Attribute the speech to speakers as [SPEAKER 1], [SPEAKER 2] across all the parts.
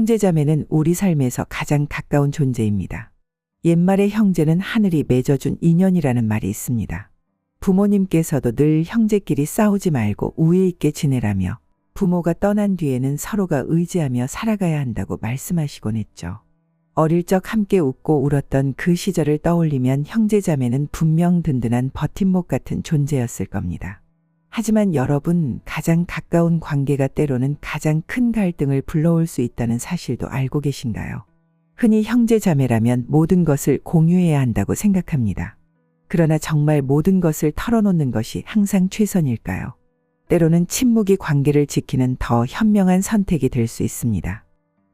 [SPEAKER 1] 형제자매는 우리 삶에서 가장 가까운 존재입니다. 옛말에 형제는 하늘이 맺어준 인연이라는 말이 있습니다. 부모님께서도 늘 형제끼리 싸우지 말고 우애 있게 지내라며 부모가 떠난 뒤에는 서로가 의지하며 살아가야 한다고 말씀하시곤 했죠. 어릴 적 함께 웃고 울었던 그 시절을 떠올리면 형제자매는 분명 든든한 버팀목 같은 존재였을 겁니다. 하지만 여러분, 가장 가까운 관계가 때로는 가장 큰 갈등을 불러올 수 있다는 사실도 알고 계신가요? 흔히 형제자매라면 모든 것을 공유해야 한다고 생각합니다. 그러나 정말 모든 것을 털어놓는 것이 항상 최선일까요? 때로는 침묵이 관계를 지키는 더 현명한 선택이 될 수 있습니다.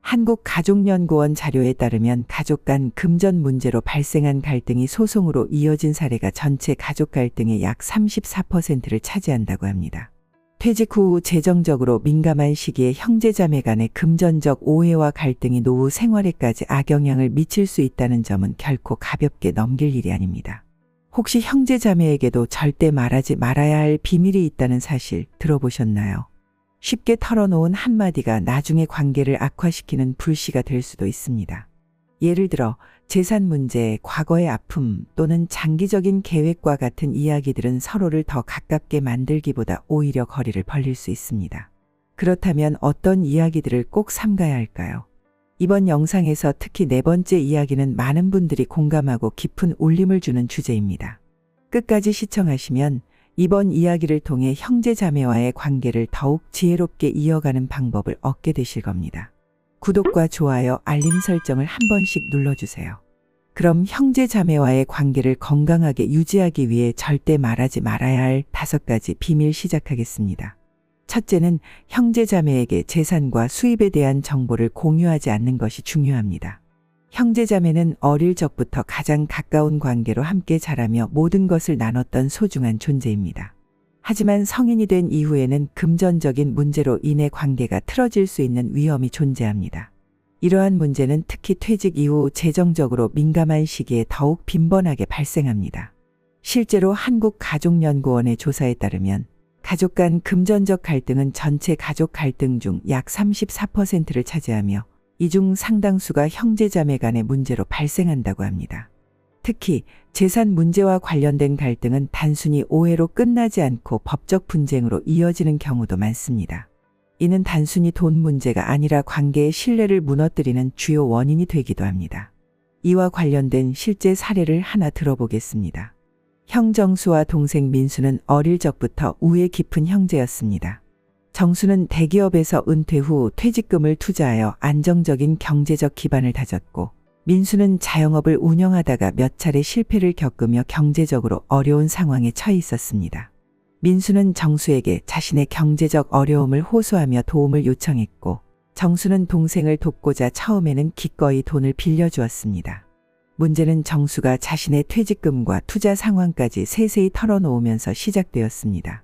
[SPEAKER 1] 한국가족연구원 자료에 따르면 가족 간 금전 문제로 발생한 갈등이 소송으로 이어진 사례가 전체 가족 갈등의 약 34%를 차지한다고 합니다. 퇴직 후 재정적으로 민감한 시기에 형제자매 간의 금전적 오해와 갈등이 노후 생활에까지 악영향을 미칠 수 있다는 점은 결코 가볍게 넘길 일이 아닙니다. 혹시 형제자매에게도 절대 말하지 말아야 할 비밀이 있다는 사실 들어보셨나요? 쉽게 털어놓은 한마디가 나중에 관계를 악화시키는 불씨가 될 수도 있습니다. 예를 들어 재산 문제, 과거의 아픔 또는 장기적인 계획과 같은 이야기들은 서로를 더 가깝게 만들기보다 오히려 거리를 벌릴 수 있습니다. 그렇다면 어떤 이야기들을 꼭 삼가야 할까요? 이번 영상에서 특히 네 번째 이야기는 많은 분들이 공감하고 깊은 울림을 주는 주제입니다. 끝까지 시청하시면 이번 이야기를 통해 형제자매와의 관계를 더욱 지혜롭게 이어가는 방법을 얻게 되실 겁니다. 구독과 좋아요, 알림 설정을 한 번씩 눌러주세요. 그럼 형제자매와의 관계를 건강하게 유지하기 위해 절대 말하지 말아야 할 5가지 비밀 시작하겠습니다. 첫째는 형제자매에게 재산과 수입에 대한 정보를 공유하지 않는 것이 중요합니다. 형제자매는 어릴 적부터 가장 가까운 관계로 함께 자라며 모든 것을 나눴던 소중한 존재입니다. 하지만 성인이 된 이후에는 금전적인 문제로 인해 관계가 틀어질 수 있는 위험이 존재합니다. 이러한 문제는 특히 퇴직 이후 재정적으로 민감한 시기에 더욱 빈번하게 발생합니다. 실제로 한국가족연구원의 조사에 따르면 가족 간 금전적 갈등은 전체 가족 갈등 중 약 34%를 차지하며 이 중 상당수가 형제자매 간의 문제로 발생한다고 합니다. 특히 재산 문제와 관련된 갈등은 단순히 오해로 끝나지 않고 법적 분쟁으로 이어지는 경우도 많습니다. 이는 단순히 돈 문제가 아니라 관계의 신뢰를 무너뜨리는 주요 원인이 되기도 합니다. 이와 관련된 실제 사례를 하나 들어보겠습니다. 형 정수와 동생 민수는 어릴 적부터 우애 깊은 형제였습니다. 정수는 대기업에서 은퇴 후 퇴직금을 투자하여 안정적인 경제적 기반을 다졌고, 민수는 자영업을 운영하다가 몇 차례 실패를 겪으며 경제적으로 어려운 상황에 처해 있었습니다. 민수는 정수에게 자신의 경제적 어려움을 호소하며 도움을 요청했고, 정수는 동생을 돕고자 처음에는 기꺼이 돈을 빌려주었습니다. 문제는 정수가 자신의 퇴직금과 투자 상황까지 세세히 털어놓으면서 시작되었습니다.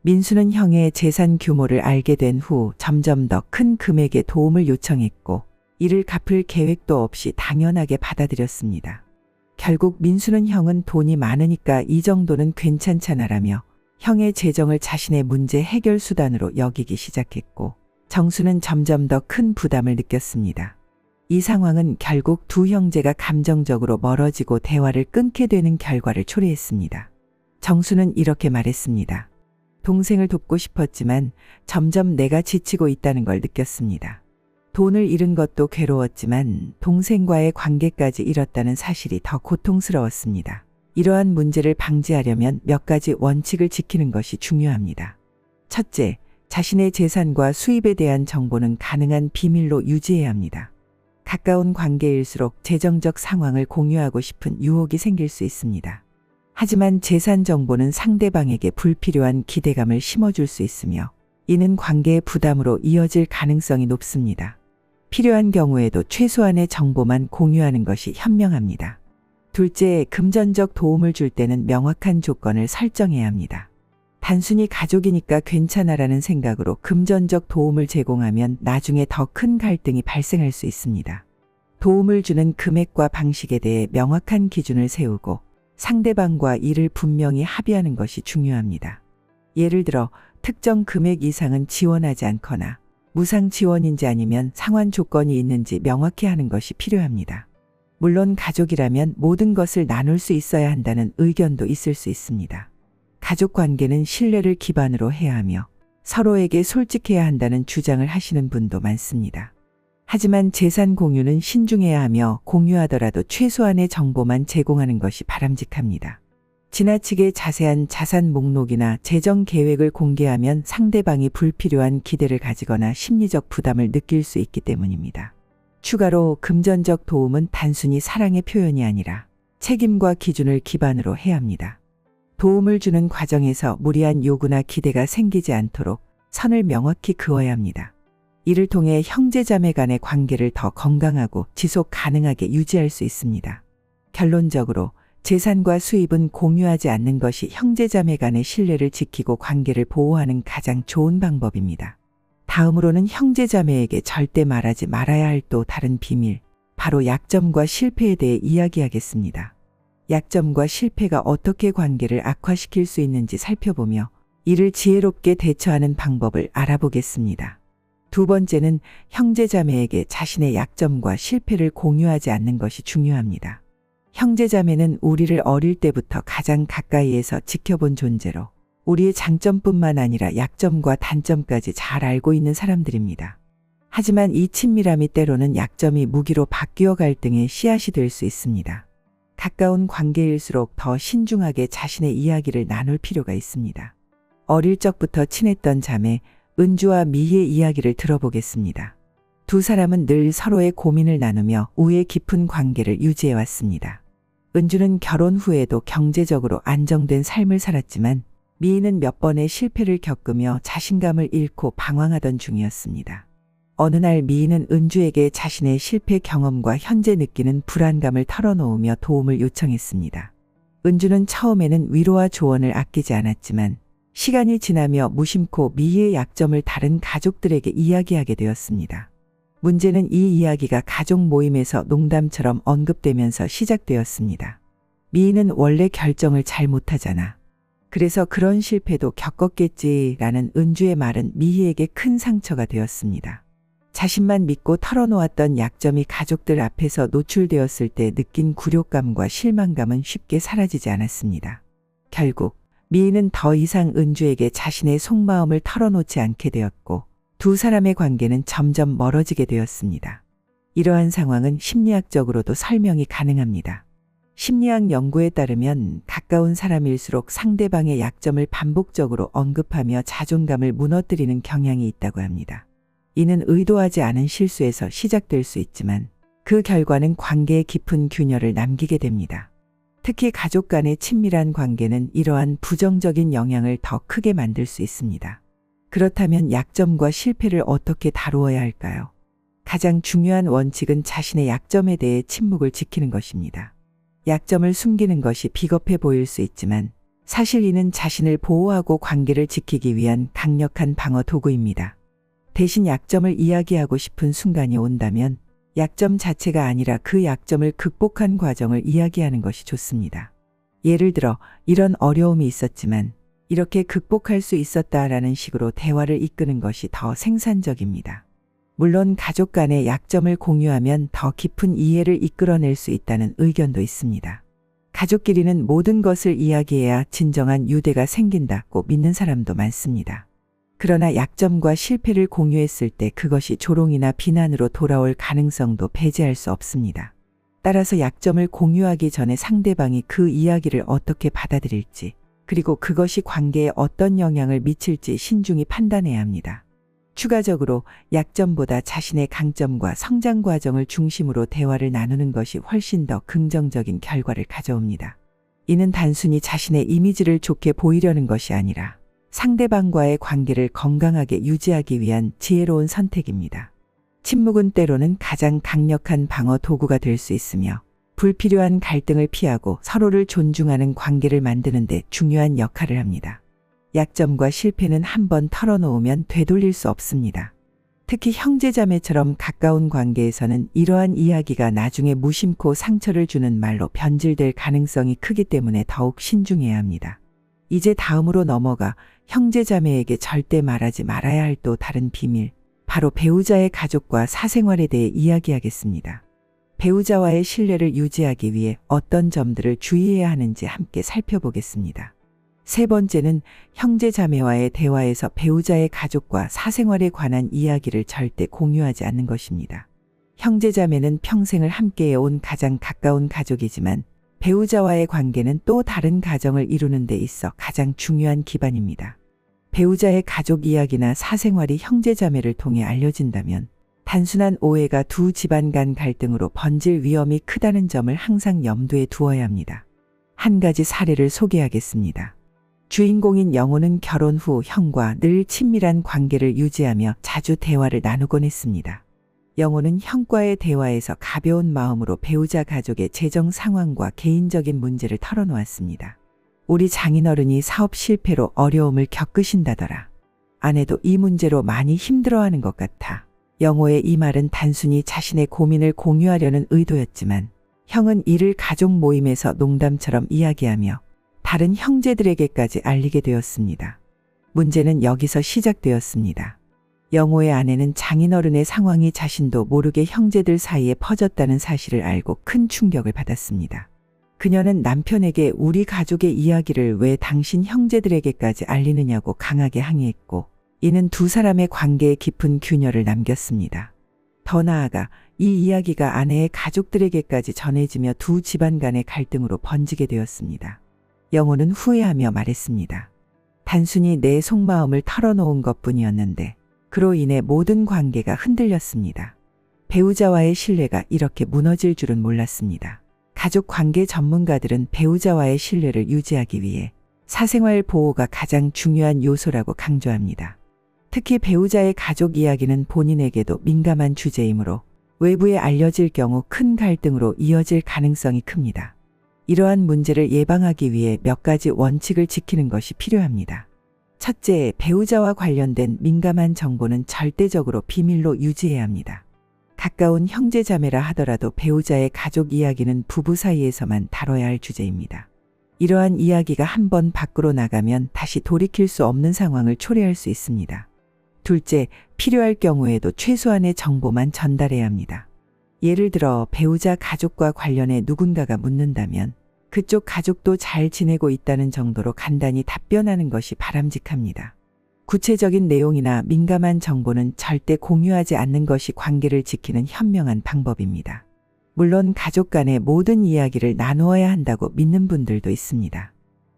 [SPEAKER 1] 민수는 형의 재산 규모를 알게 된 후 점점 더 큰 금액의 도움을 요청했고, 이를 갚을 계획도 없이 당연하게 받아들였습니다. 결국 민수는 형은 돈이 많으니까 이 정도는 괜찮잖아라며 형의 재정을 자신의 문제 해결 수단으로 여기기 시작했고, 정수는 점점 더 큰 부담을 느꼈습니다. 이 상황은 결국 두 형제가 감정적으로 멀어지고 대화를 끊게 되는 결과를 초래했습니다. 정수는 이렇게 말했습니다. 동생을 돕고 싶었지만 점점 내가 지치고 있다는 걸 느꼈습니다. 돈을 잃은 것도 괴로웠지만 동생과의 관계까지 잃었다는 사실이 더 고통스러웠습니다. 이러한 문제를 방지하려면 몇 가지 원칙을 지키는 것이 중요합니다. 첫째, 자신의 재산과 수입에 대한 정보는 가능한 비밀로 유지해야 합니다. 가까운 관계일수록 재정적 상황을 공유하고 싶은 유혹이 생길 수 있습니다. 하지만 재산 정보는 상대방에게 불필요한 기대감을 심어줄 수 있으며 이는 관계의 부담으로 이어질 가능성이 높습니다. 필요한 경우에도 최소한의 정보만 공유하는 것이 현명합니다. 둘째, 금전적 도움을 줄 때는 명확한 조건을 설정해야 합니다. 단순히 가족이니까 괜찮아라는 생각으로 금전적 도움을 제공하면 나중에 더 큰 갈등이 발생할 수 있습니다. 도움을 주는 금액과 방식에 대해 명확한 기준을 세우고 상대방과 이를 분명히 합의하는 것이 중요합니다. 예를 들어 특정 금액 이상은 지원하지 않거나 무상 지원인지 아니면 상환 조건이 있는지 명확히 하는 것이 필요합니다. 물론 가족이라면 모든 것을 나눌 수 있어야 한다는 의견도 있을 수 있습니다. 가족 관계는 신뢰를 기반으로 해야 하며 서로에게 솔직해야 한다는 주장을 하시는 분도 많습니다. 하지만 재산 공유는 신중해야 하며 공유하더라도 최소한의 정보만 제공하는 것이 바람직합니다. 지나치게 자세한 자산 목록이나 재정 계획을 공개하면 상대방이 불필요한 기대를 가지거나 심리적 부담을 느낄 수 있기 때문입니다. 추가로 금전적 도움은 단순히 사랑의 표현이 아니라 책임과 기준을 기반으로 해야 합니다. 도움을 주는 과정에서 무리한 요구나 기대가 생기지 않도록 선을 명확히 그어야 합니다. 이를 통해 형제자매 간의 관계를 더 건강하고 지속 가능하게 유지할 수 있습니다. 결론적으로 재산과 수입은 공유하지 않는 것이 형제자매 간의 신뢰를 지키고 관계를 보호하는 가장 좋은 방법입니다. 다음으로는 형제자매에게 절대 말하지 말아야 할 또 다른 비밀, 바로 약점과 실패에 대해 이야기하겠습니다. 약점과 실패가 어떻게 관계를 악화시킬 수 있는지 살펴보며 이를 지혜롭게 대처하는 방법을 알아보겠습니다. 두 번째는 형제자매에게 자신의 약점과 실패를 공유하지 않는 것이 중요합니다. 형제자매는 우리를 어릴 때부터 가장 가까이에서 지켜본 존재로 우리의 장점뿐만 아니라 약점과 단점까지 잘 알고 있는 사람들입니다. 하지만 이 친밀함이 때로는 약점이 무기로 바뀌어 갈등의 씨앗이 될 수 있습니다. 가까운 관계일수록 더 신중하게 자신의 이야기를 나눌 필요가 있습니다. 어릴 적부터 친했던 자매 은주와 미희의 이야기를 들어보겠습니다. 두 사람은 늘 서로의 고민을 나누며 우애 깊은 관계를 유지해왔습니다. 은주는 결혼 후에도 경제적으로 안정된 삶을 살았지만 미희는 몇 번의 실패를 겪으며 자신감을 잃고 방황하던 중이었습니다. 어느 날 미희는 은주에게 자신의 실패 경험과 현재 느끼는 불안감을 털어놓으며 도움을 요청했습니다. 은주는 처음에는 위로와 조언을 아끼지 않았지만 시간이 지나며 무심코 미희의 약점을 다른 가족들에게 이야기하게 되었습니다. 문제는 이 이야기가 가족 모임에서 농담처럼 언급되면서 시작되었습니다. 미희는 원래 결정을 잘 못하잖아. 그래서 그런 실패도 겪었겠지라는 은주의 말은 미희에게 큰 상처가 되었습니다. 자신만 믿고 털어놓았던 약점이 가족들 앞에서 노출되었을 때 느낀 굴욕감과 실망감은 쉽게 사라지지 않았습니다. 결국 미희는 더 이상 은주에게 자신의 속마음을 털어놓지 않게 되었고 두 사람의 관계는 점점 멀어지게 되었습니다. 이러한 상황은 심리학적으로도 설명이 가능합니다. 심리학 연구에 따르면 가까운 사람일수록 상대방의 약점을 반복적으로 언급하며 자존감을 무너뜨리는 경향이 있다고 합니다. 이는 의도하지 않은 실수에서 시작될 수 있지만 그 결과는 관계에 깊은 균열을 남기게 됩니다. 특히 가족 간의 친밀한 관계는 이러한 부정적인 영향을 더 크게 만들 수 있습니다. 그렇다면 약점과 실패를 어떻게 다루어야 할까요? 가장 중요한 원칙은 자신의 약점에 대해 침묵을 지키는 것입니다. 약점을 숨기는 것이 비겁해 보일 수 있지만 사실 이는 자신을 보호하고 관계를 지키기 위한 강력한 방어 도구입니다. 대신 약점을 이야기하고 싶은 순간이 온다면 약점 자체가 아니라 그 약점을 극복한 과정을 이야기하는 것이 좋습니다. 예를 들어 이런 어려움이 있었지만 이렇게 극복할 수 있었다라는 식으로 대화를 이끄는 것이 더 생산적입니다. 물론 가족 간의 약점을 공유하면 더 깊은 이해를 이끌어낼 수 있다는 의견도 있습니다. 가족끼리는 모든 것을 이야기해야 진정한 유대가 생긴다고 믿는 사람도 많습니다. 그러나 약점과 실패를 공유했을 때 그것이 조롱이나 비난으로 돌아올 가능성도 배제할 수 없습니다. 따라서 약점을 공유하기 전에 상대방이 그 이야기를 어떻게 받아들일지, 그리고 그것이 관계에 어떤 영향을 미칠지 신중히 판단해야 합니다. 추가적으로 약점보다 자신의 강점과 성장 과정을 중심으로 대화를 나누는 것이 훨씬 더 긍정적인 결과를 가져옵니다. 이는 단순히 자신의 이미지를 좋게 보이려는 것이 아니라 상대방과의 관계를 건강하게 유지하기 위한 지혜로운 선택입니다. 침묵은 때로는 가장 강력한 방어 도구가 될 수 있으며 불필요한 갈등을 피하고 서로를 존중하는 관계를 만드는 데 중요한 역할을 합니다. 약점과 실패는 한번 털어놓으면 되돌릴 수 없습니다. 특히 형제자매처럼 가까운 관계에서는 이러한 이야기가 나중에 무심코 상처를 주는 말로 변질될 가능성이 크기 때문에 더욱 신중해야 합니다. 이제 다음으로 넘어가 형제자매에게 절대 말하지 말아야 할 또 다른 비밀, 바로 배우자의 가족과 사생활에 대해 이야기하겠습니다. 배우자와의 신뢰를 유지하기 위해 어떤 점들을 주의해야 하는지 함께 살펴보겠습니다. 세 번째는 형제 자매와의 대화에서 배우자의 가족과 사생활에 관한 이야기를 절대 공유하지 않는 것입니다. 형제 자매는 평생을 함께해 온 가장 가까운 가족이지만 배우자와의 관계는 또 다른 가정을 이루는 데 있어 가장 중요한 기반입니다. 배우자의 가족 이야기나 사생활이 형제 자매를 통해 알려진다면 단순한 오해가 두 집안 간 갈등으로 번질 위험이 크다는 점을 항상 염두에 두어야 합니다. 한 가지 사례를 소개하겠습니다. 주인공인 영호는 결혼 후 형과 늘 친밀한 관계를 유지하며 자주 대화를 나누곤 했습니다. 영호는 형과의 대화에서 가벼운 마음으로 배우자 가족의 재정 상황과 개인적인 문제를 털어놓았습니다. 우리 장인어른이 사업 실패로 어려움을 겪으신다더라. 아내도 이 문제로 많이 힘들어하는 것 같아. 영호의 이 말은 단순히 자신의 고민을 공유하려는 의도였지만 형은 이를 가족 모임에서 농담처럼 이야기하며 다른 형제들에게까지 알리게 되었습니다. 문제는 여기서 시작되었습니다. 영호의 아내는 장인어른의 상황이 자신도 모르게 형제들 사이에 퍼졌다는 사실을 알고 큰 충격을 받았습니다. 그녀는 남편에게 우리 가족의 이야기를 왜 당신 형제들에게까지 알리느냐고 강하게 항의했고, 이는 두 사람의 관계에 깊은 균열을 남겼습니다. 더 나아가 이 이야기가 아내의 가족들에게까지 전해지며 두 집안 간의 갈등으로 번지게 되었습니다. 영호는 후회하며 말했습니다. 단순히 내 속마음을 털어놓은 것뿐이었는데 그로 인해 모든 관계가 흔들렸습니다. 배우자와의 신뢰가 이렇게 무너질 줄은 몰랐습니다. 가족 관계 전문가들은 배우자와의 신뢰를 유지하기 위해 사생활 보호가 가장 중요한 요소라고 강조합니다. 특히 배우자의 가족 이야기는 본인에게도 민감한 주제이므로 외부에 알려질 경우 큰 갈등으로 이어질 가능성이 큽니다. 이러한 문제를 예방하기 위해 몇 가지 원칙을 지키는 것이 필요합니다. 첫째, 배우자와 관련된 민감한 정보는 절대적으로 비밀로 유지해야 합니다. 가까운 형제 자매라 하더라도 배우자의 가족 이야기는 부부 사이에서만 다뤄야 할 주제입니다. 이러한 이야기가 한번 밖으로 나가면 다시 돌이킬 수 없는 상황을 초래할 수 있습니다. 둘째, 필요할 경우에도 최소한의 정보만 전달해야 합니다. 예를 들어 배우자 가족과 관련해 누군가가 묻는다면 그쪽 가족도 잘 지내고 있다는 정도로 간단히 답변하는 것이 바람직합니다. 구체적인 내용이나 민감한 정보는 절대 공유하지 않는 것이 관계를 지키는 현명한 방법입니다. 물론 가족 간의 모든 이야기를 나누어야 한다고 믿는 분들도 있습니다.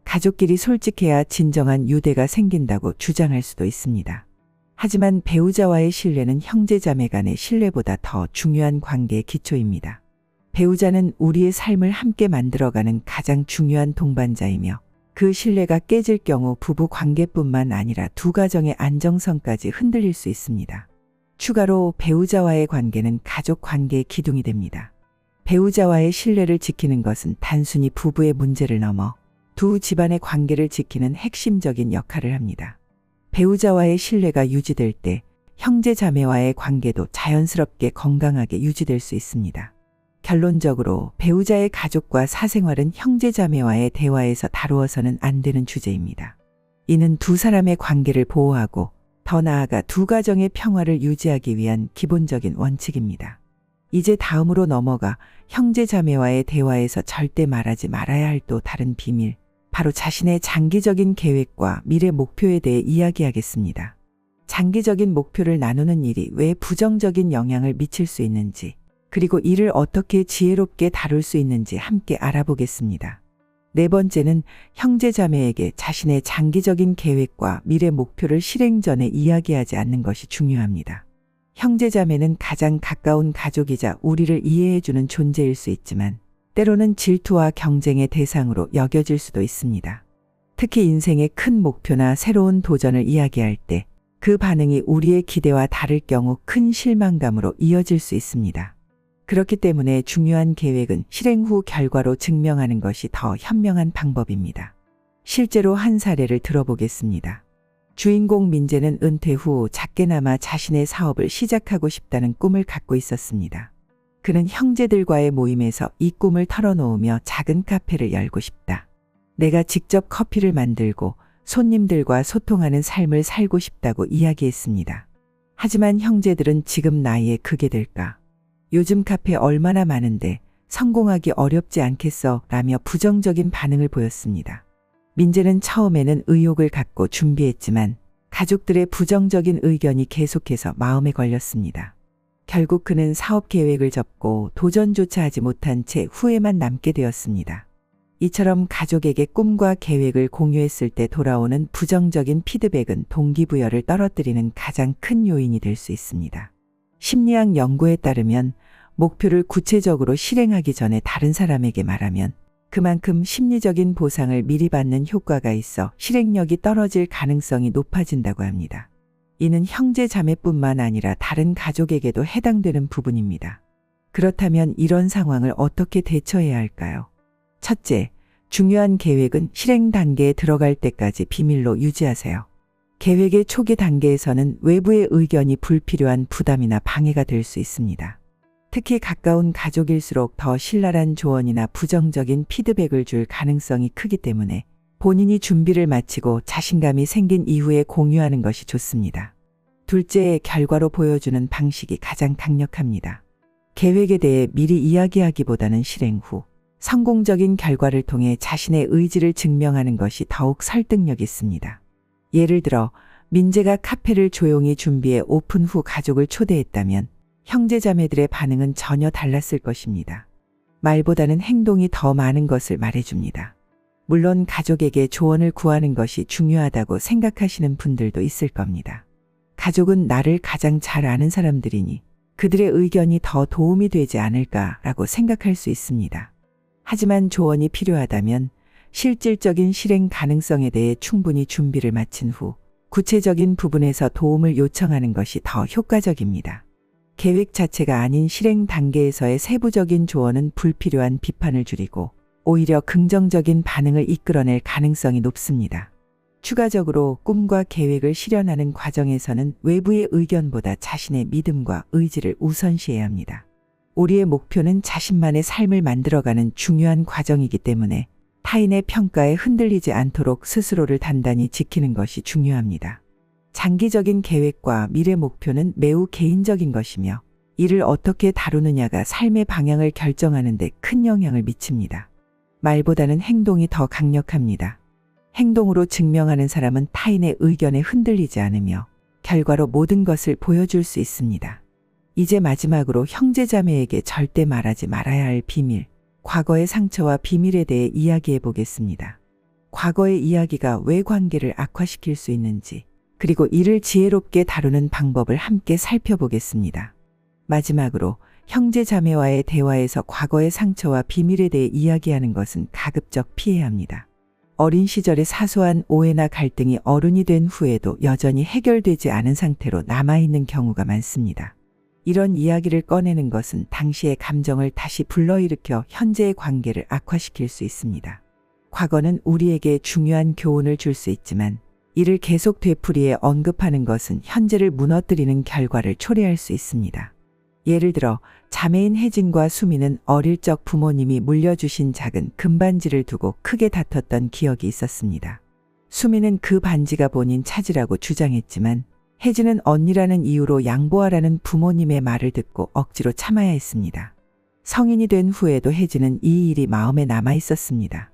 [SPEAKER 1] 가족끼리 솔직해야 진정한 유대가 생긴다고 주장할 수도 있습니다. 하지만 배우자와의 신뢰는 형제자매 간의 신뢰보다 더 중요한 관계의 기초입니다. 배우자는 우리의 삶을 함께 만들어가는 가장 중요한 동반자이며 그 신뢰가 깨질 경우 부부 관계뿐만 아니라 두 가정의 안정성까지 흔들릴 수 있습니다. 추가로 배우자와의 관계는 가족 관계의 기둥이 됩니다. 배우자와의 신뢰를 지키는 것은 단순히 부부의 문제를 넘어 두 집안의 관계를 지키는 핵심적인 역할을 합니다. 배우자와의 신뢰가 유지될 때 형제 자매와의 관계도 자연스럽게 건강하게 유지될 수 있습니다. 결론적으로 배우자의 가족과 사생활은 형제 자매와의 대화에서 다루어서는 안 되는 주제입니다. 이는 두 사람의 관계를 보호하고 더 나아가 두 가정의 평화를 유지하기 위한 기본적인 원칙입니다. 이제 다음으로 넘어가 형제 자매와의 대화에서 절대 말하지 말아야 할 또 다른 비밀, 바로 자신의 장기적인 계획과 미래 목표에 대해 이야기하겠습니다. 장기적인 목표를 나누는 일이 왜 부정적인 영향을 미칠 수 있는지, 그리고 이를 어떻게 지혜롭게 다룰 수 있는지 함께 알아보겠습니다. 네 번째는 형제자매에게 자신의 장기적인 계획과 미래 목표를 실행 전에 이야기하지 않는 것이 중요합니다. 형제자매는 가장 가까운 가족이자 우리를 이해해주는 존재일 수 있지만 때로는 질투와 경쟁의 대상으로 여겨질 수도 있습니다. 특히 인생의 큰 목표나 새로운 도전을 이야기할 때 그 반응이 우리의 기대와 다를 경우 큰 실망감으로 이어질 수 있습니다. 그렇기 때문에 중요한 계획은 실행 후 결과로 증명하는 것이 더 현명한 방법입니다. 실제로 한 사례를 들어보겠습니다. 주인공 민재는 은퇴 후 작게나마 자신의 사업을 시작하고 싶다는 꿈을 갖고 있었습니다. 그는 형제들과의 모임에서 이 꿈을 털어놓으며 작은 카페를 열고 싶다. 내가 직접 커피를 만들고 손님들과 소통하는 삶을 살고 싶다고 이야기했습니다. 하지만 형제들은 지금 나이에 그게 될까? 요즘 카페 얼마나 많은데 성공하기 어렵지 않겠어? 라며 부정적인 반응을 보였습니다. 민재는 처음에는 의욕을 갖고 준비했지만 가족들의 부정적인 의견이 계속해서 마음에 걸렸습니다. 결국 그는 사업 계획을 접고 도전조차 하지 못한 채 후회만 남게 되었습니다. 이처럼 가족에게 꿈과 계획을 공유했을 때 돌아오는 부정적인 피드백은 동기부여를 떨어뜨리는 가장 큰 요인이 될 수 있습니다. 심리학 연구에 따르면 목표를 구체적으로 실행하기 전에 다른 사람에게 말하면 그만큼 심리적인 보상을 미리 받는 효과가 있어 실행력이 떨어질 가능성이 높아진다고 합니다. 이는 형제 자매뿐만 아니라 다른 가족에게도 해당되는 부분입니다. 그렇다면 이런 상황을 어떻게 대처해야 할까요? 첫째, 중요한 계획은 실행 단계에 들어갈 때까지 비밀로 유지하세요. 계획의 초기 단계에서는 외부의 의견이 불필요한 부담이나 방해가 될 수 있습니다. 특히 가까운 가족일수록 더 신랄한 조언이나 부정적인 피드백을 줄 가능성이 크기 때문에 본인이 준비를 마치고 자신감이 생긴 이후에 공유하는 것이 좋습니다. 둘째, 결과로 보여주는 방식이 가장 강력합니다. 계획에 대해 미리 이야기하기보다는 실행 후 성공적인 결과를 통해 자신의 의지를 증명하는 것이 더욱 설득력 있습니다. 예를 들어 민재가 카페를 조용히 준비해 오픈 후 가족을 초대했다면 형제자매들의 반응은 전혀 달랐을 것입니다. 말보다는 행동이 더 많은 것을 말해줍니다. 물론 가족에게 조언을 구하는 것이 중요하다고 생각하시는 분들도 있을 겁니다. 가족은 나를 가장 잘 아는 사람들이니 그들의 의견이 더 도움이 되지 않을까라고 생각할 수 있습니다. 하지만 조언이 필요하다면 실질적인 실행 가능성에 대해 충분히 준비를 마친 후 구체적인 부분에서 도움을 요청하는 것이 더 효과적입니다. 계획 자체가 아닌 실행 단계에서의 세부적인 조언은 불필요한 비판을 줄이고 오히려 긍정적인 반응을 이끌어낼 가능성이 높습니다. 추가적으로 꿈과 계획을 실현하는 과정에서는 외부의 의견보다 자신의 믿음과 의지를 우선시해야 합니다. 우리의 목표는 자신만의 삶을 만들어가는 중요한 과정이기 때문에 타인의 평가에 흔들리지 않도록 스스로를 단단히 지키는 것이 중요합니다. 장기적인 계획과 미래 목표는 매우 개인적인 것이며 이를 어떻게 다루느냐가 삶의 방향을 결정하는 데 큰 영향을 미칩니다. 말보다는 행동이 더 강력합니다. 행동으로 증명하는 사람은 타인의 의견에 흔들리지 않으며 결과로 모든 것을 보여줄 수 있습니다. 이제 마지막으로 형제자매에게 절대 말하지 말아야 할 비밀, 과거의 상처와 비밀에 대해 이야기해 보겠습니다. 과거의 이야기가 왜 관계를 악화시킬 수 있는지, 그리고 이를 지혜롭게 다루는 방법을 함께 살펴보겠습니다. 마지막으로 형제자매와의 대화에서 과거의 상처와 비밀에 대해 이야기하는 것은 가급적 피해야 합니다. 어린 시절의 사소한 오해나 갈등이 어른이 된 후에도 여전히 해결되지 않은 상태로 남아있는 경우가 많습니다. 이런 이야기를 꺼내는 것은 당시의 감정을 다시 불러일으켜 현재의 관계를 악화시킬 수 있습니다. 과거는 우리에게 중요한 교훈을 줄 수 있지만 이를 계속 되풀이해 언급하는 것은 현재를 무너뜨리는 결과를 초래할 수 있습니다. 예를 들어 자매인 혜진과 수미는 어릴 적 부모님이 물려주신 작은 금반지를 두고 크게 다퉜던 기억이 있었습니다. 수미는 그 반지가 본인 차지라고 주장했지만 혜진은 언니라는 이유로 양보하라는 부모님의 말을 듣고 억지로 참아야 했습니다. 성인이 된 후에도 혜진은 이 일이 마음에 남아 있었습니다.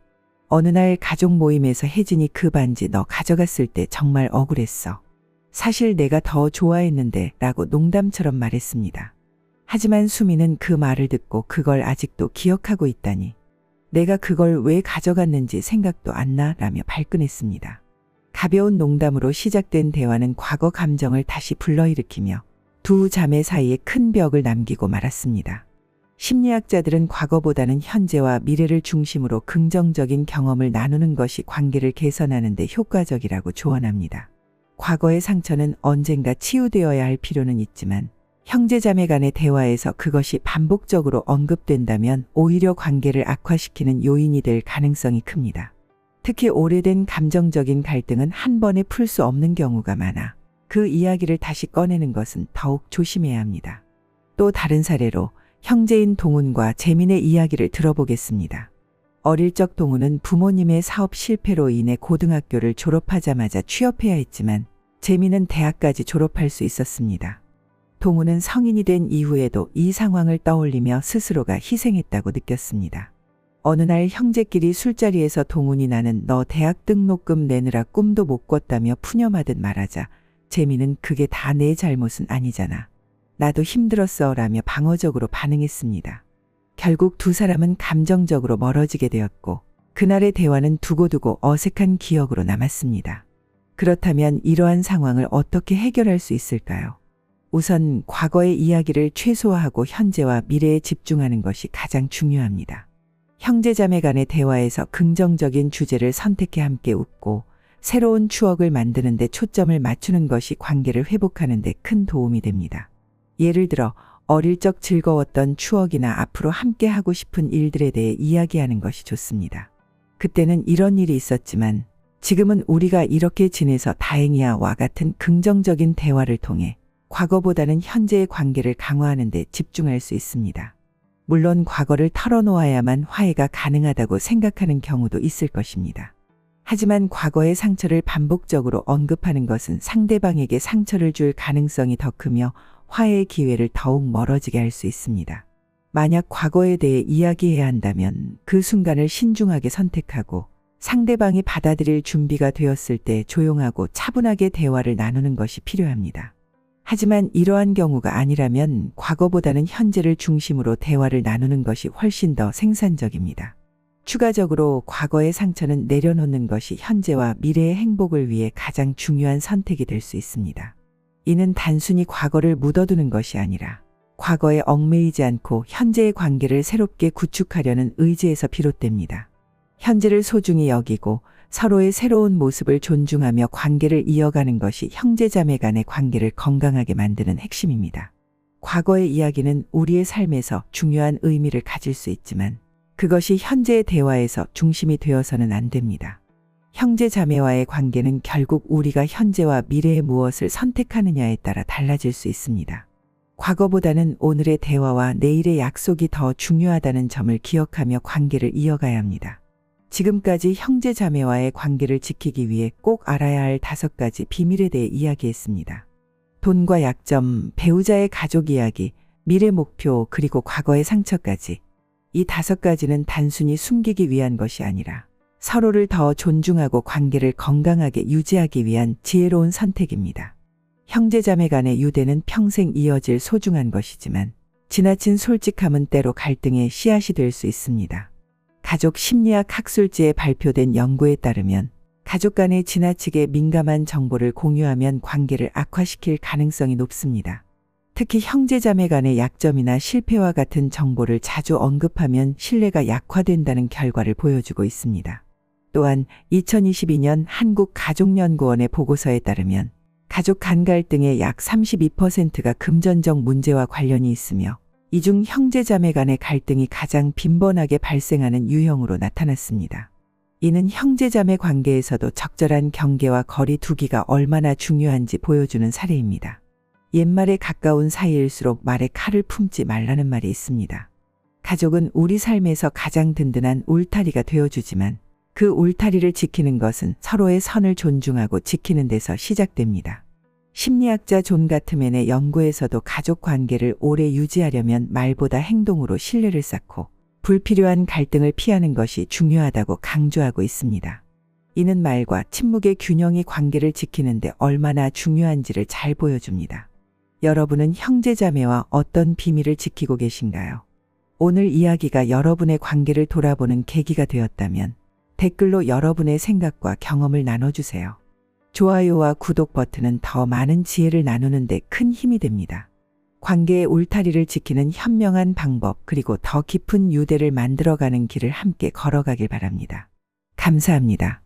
[SPEAKER 1] 어느 날 가족 모임에서 혜진이 그 반지 너 가져갔을 때 정말 억울했어. 사실 내가 더 좋아했는데 라고 농담처럼 말했습니다. 하지만 수미는 그 말을 듣고 그걸 아직도 기억하고 있다니. 내가 그걸 왜 가져갔는지 생각도 안 나 라며 발끈했습니다. 가벼운 농담으로 시작된 대화는 과거 감정을 다시 불러일으키며 두 자매 사이에 큰 벽을 남기고 말았습니다. 심리학자들은 과거보다는 현재와 미래를 중심으로 긍정적인 경험을 나누는 것이 관계를 개선하는 데 효과적이라고 조언합니다. 과거의 상처는 언젠가 치유되어야 할 필요는 있지만 형제자매 간의 대화에서 그것이 반복적으로 언급된다면 오히려 관계를 악화시키는 요인이 될 가능성이 큽니다. 특히 오래된 감정적인 갈등은 한 번에 풀 수 없는 경우가 많아 그 이야기를 다시 꺼내는 것은 더욱 조심해야 합니다. 또 다른 사례로 형제인 동훈과 재민의 이야기를 들어보겠습니다. 어릴 적 동훈은 부모님의 사업 실패로 인해 고등학교를 졸업하자마자 취업해야 했지만 재미는 대학까지 졸업할 수 있었습니다. 동우는 성인이 된 이후에도 이 상황을 떠올리며 스스로가 희생했다고 느꼈습니다. 어느 날 형제끼리 술자리에서 동훈이 나는 너 대학 등록금 내느라 꿈도 못 꿨다며 푸념하듯 말하자 재미는 그게 다 내 잘못은 아니잖아. 나도 힘들었어 라며 방어적으로 반응했습니다. 결국 두 사람은 감정적으로 멀어지게 되었고 그날의 대화는 두고두고 어색한 기억으로 남았습니다. 그렇다면 이러한 상황을 어떻게 해결할 수 있을까요? 우선 과거의 이야기를 최소화하고 현재와 미래에 집중하는 것이 가장 중요합니다. 형제자매 간의 대화에서 긍정적인 주제를 선택해 함께 웃고 새로운 추억을 만드는 데 초점을 맞추는 것이 관계를 회복하는 데 큰 도움이 됩니다. 예를 들어 어릴 적 즐거웠던 추억이나 앞으로 함께 하고 싶은 일들에 대해 이야기하는 것이 좋습니다. 그때는 이런 일이 있었지만 지금은 우리가 이렇게 지내서 다행이야와 같은 긍정적인 대화를 통해 과거보다는 현재의 관계를 강화하는 데 집중할 수 있습니다. 물론 과거를 털어놓아야만 화해가 가능하다고 생각하는 경우도 있을 것입니다. 하지만 과거의 상처를 반복적으로 언급하는 것은 상대방에게 상처를 줄 가능성이 더 크며 화해의 기회를 더욱 멀어지게 할 수 있습니다. 만약 과거에 대해 이야기해야 한다면 그 순간을 신중하게 선택하고 상대방이 받아들일 준비가 되었을 때 조용하고 차분하게 대화를 나누는 것이 필요합니다. 하지만 이러한 경우가 아니라면 과거보다는 현재를 중심으로 대화를 나누는 것이 훨씬 더 생산적입니다. 추가적으로 과거의 상처는 내려놓는 것이 현재와 미래의 행복을 위해 가장 중요한 선택이 될 수 있습니다. 이는 단순히 과거를 묻어두는 것이 아니라 과거에 얽매이지 않고 현재의 관계를 새롭게 구축하려는 의지에서 비롯됩니다. 현재를 소중히 여기고 서로의 새로운 모습을 존중하며 관계를 이어가는 것이 형제자매 간의 관계를 건강하게 만드는 핵심입니다. 과거의 이야기는 우리의 삶에서 중요한 의미를 가질 수 있지만 그것이 현재의 대화에서 중심이 되어서는 안 됩니다. 형제자매와의 관계는 결국 우리가 현재와 미래의 무엇을 선택하느냐에 따라 달라질 수 있습니다. 과거보다는 오늘의 대화와 내일의 약속이 더 중요하다는 점을 기억하며 관계를 이어가야 합니다. 지금까지 형제자매와의 관계를 지키기 위해 꼭 알아야 할 5가지 비밀에 대해 이야기했습니다. 돈과 약점, 배우자의 가족 이야기, 미래 목표, 그리고 과거의 상처까지. 이 5가지는 단순히 숨기기 위한 것이 아니라 서로를 더 존중하고 관계를 건강하게 유지하기 위한 지혜로운 선택입니다. 형제자매 간의 유대는 평생 이어질 소중한 것이지만 지나친 솔직함은 때로 갈등의 씨앗이 될 수 있습니다. 가족 심리학 학술지에 발표된 연구에 따르면 가족 간에 지나치게 민감한 정보를 공유하면 관계를 악화시킬 가능성이 높습니다. 특히 형제자매 간의 약점이나 실패와 같은 정보를 자주 언급하면 신뢰가 약화된다는 결과를 보여주고 있습니다. 또한 2022년 한국가족연구원의 보고서에 따르면 가족 간 갈등의 약 32%가 금전적 문제와 관련이 있으며 이 중 형제자매 간의 갈등이 가장 빈번하게 발생하는 유형으로 나타났습니다. 이는 형제자매 관계에서도 적절한 경계와 거리 두기가 얼마나 중요한지 보여주는 사례입니다. 옛말에 가까운 사이일수록 말에 칼을 품지 말라는 말이 있습니다. 가족은 우리 삶에서 가장 든든한 울타리가 되어주지만 그 울타리를 지키는 것은 서로의 선을 존중하고 지키는 데서 시작됩니다. 심리학자 존 가트맨의 연구에서도 가족 관계를 오래 유지하려면 말보다 행동으로 신뢰를 쌓고 불필요한 갈등을 피하는 것이 중요하다고 강조하고 있습니다. 이는 말과 침묵의 균형이 관계를 지키는 데 얼마나 중요한지를 잘 보여줍니다. 여러분은 형제자매와 어떤 비밀을 지키고 계신가요? 오늘 이야기가 여러분의 관계를 돌아보는 계기가 되었다면 댓글로 여러분의 생각과 경험을 나눠주세요. 좋아요와 구독 버튼은 더 많은 지혜를 나누는 데 큰 힘이 됩니다. 관계의 울타리를 지키는 현명한 방법 그리고 더 깊은 유대를 만들어가는 길을 함께 걸어가길 바랍니다. 감사합니다.